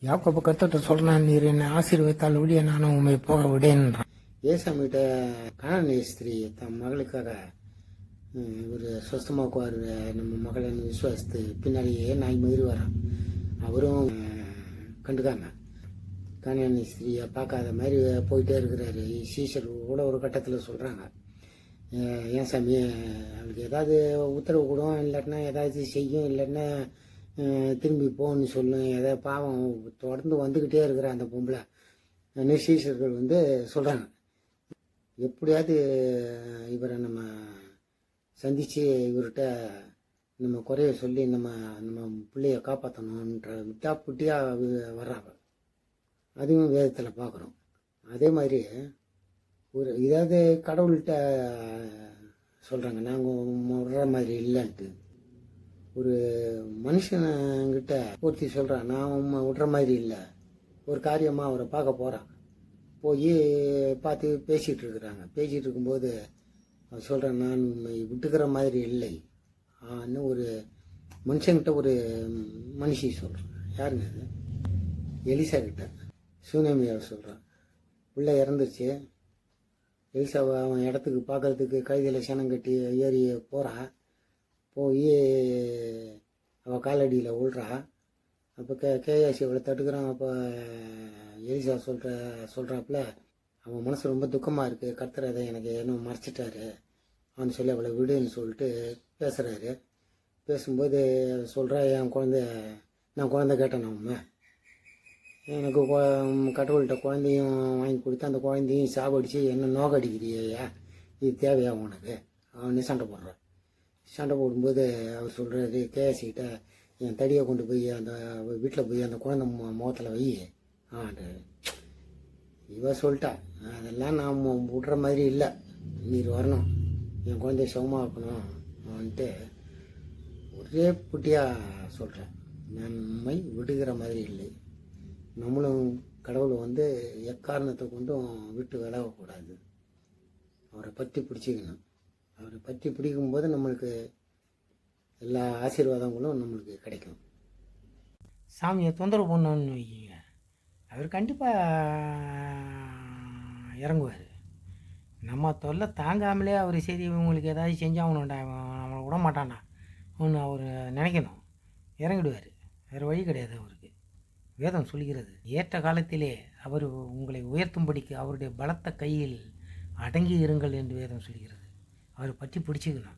யாக்கோபு கர்த்தர்ட்ட சொல்றான், நீர் என்னை ஆசீர்வதித்தால் ஒழிய நானும் உண்மை போக விடேன்றான். ஏசாமிகிட்ட காணானி ஸ்திரீ தன் மகளுக்காக இவர் சொஸ்தமாக்குவார் நம்ம மகளை விசுவாசித்து பின்னாடியே நாய் மாதிரி வரான். அவரும் கண்டுக்காம காணானி ஸ்திரீயை பார்க்காத மாதிரி போயிட்டே இருக்கிறாரு. சீசர் கூட ஒரு கட்டத்தில் சொல்கிறாங்க, ஏன் சாமி அவளுக்கு ஏதாவது உத்தரவு கூடும், இல்லாட்டினா ஏதாவது செய்யும், இல்லாட்டினா திரும்பி போன்னு சொல்லும், ஏதாவது பாவம் தொடர்ந்து வந்துக்கிட்டே இருக்கிற அந்த பொம்பளை சீசர்கள் சொல்கிறாங்க, எப்படியாவது இவரை நம்ம சந்தித்து இவர்கிட்ட நம்ம குறைய சொல்லி நம்ம நம்ம பிள்ளைய காப்பாற்றணுன்ற விட்டாப்புட்டியாக வர்றாங்க. அதுவும் வேதத்தில் பார்க்குறோம். அதே மாதிரி ஒரு ஏதாவது கடவுள்கிட்ட சொல்கிறாங்க, நாங்கள் விடுற மாதிரி இல்லைன்ட்டு. ஒரு மனுஷன்கிட்ட ஒருத்தி சொல்கிறான், நான் உண்மை விடுற மாதிரி இல்லை, ஒரு காரியமாக அவரை பார்க்க போகிறான். போய் பார்த்து பேசிகிட்டு இருக்கிறாங்க. பேசிகிட்டு இருக்கும்போது அவர் சொல்கிறேன், நான் உண்மை விட்டுக்கிற மாதிரி இல்லை ஆன்னு ஒரு மனுஷங்கிட்ட ஒரு மனுஷி சொல்கிறேன். யாருங்க அது? எலிசா கிட்ட சூனேமியாவை சொல்கிறான். பிள்ளை இறந்துருச்சு. எலிசாவை அவன் இடத்துக்கு பார்க்கறதுக்கு கைதியில் சனம் கட்டி ஏறி போகிறான். போய் அவள் காலடியில் விழுறா. அப்போ கேயாசி அவளை தட்டுக்கிறான். அப்போ எலிசா சொல்கிறாப்புல, அவன் மனசு ரொம்ப துக்கமாக இருக்குது, கர்த்தர் அதை எனக்கு என்ன மறைச்சிட்டாரு அவனு சொல்லி அவளை விடுன்னு சொல்லிட்டு பேசுகிறாரு. பேசும்போது சொல்கிறா, நான் குழந்தை கேட்டேன், உண்மை எனக்கு கடவுள்கிட்ட குழந்தையும் வாங்கி கொடுத்து அந்த குழந்தையும் சாவடிச்சு என்ன நோக்கடிக்கிறியா, இது தேவையா உனக்கு? அவனே சண்டை போடுறான். சண்டை போடும்போது அவர் சொல்கிறாரு, கேசிக்கிட்ட என் தடியை கொண்டு போய் அந்த வீட்டில் போய் அந்த குழந்தை முகத்தில் வை ஆண்டு. இவ சொல்லிட்டா, அதெல்லாம் நான் விடுற மாதிரி இல்லை, நீர் வரணும், என் குழந்தைய சுகமாக்கணும் வந்துட்டு ஒரே புட்டியாக சொல்கிறேன். நம்மை விடுகிற மாதிரி இல்லை. நம்மளும் கடவுளை எக்காரணத்தை கொண்டும் விட்டு விலகக்கூடாது. அவரை பற்றி பிடிச்சிக்கணும். அவரை பற்றி பிடிக்கும்போது நம்மளுக்கு எல்லா ஆசீர்வாதங்களும் நம்மளுக்கு கிடைக்கும். சாமியை தொந்தரவு பண்ணணும்னு வைக்கிங்க, அவர் கண்டிப்பாக இறங்குவார். நம்ம தொல்லை தாங்காமலே அவர் சரி இவங்களுக்கு ஏதாவது செஞ்சாகணும்டா, நம்மளை விட மாட்டான்டா ஒன்று அவர் நினைக்கணும், இறங்கிடுவார். வேறு வழி கிடையாது அவருக்கு. வேதம் சொல்கிறது, ஏற்ற காலத்திலே அவர் உங்களை உயர்த்தும்படிக்கு அவருடைய பலத்த கையில் அடங்கி இருங்கள் என்று வேதம் சொல்கிறது. அவரை பற்றி பிடிச்சிக்கணும்.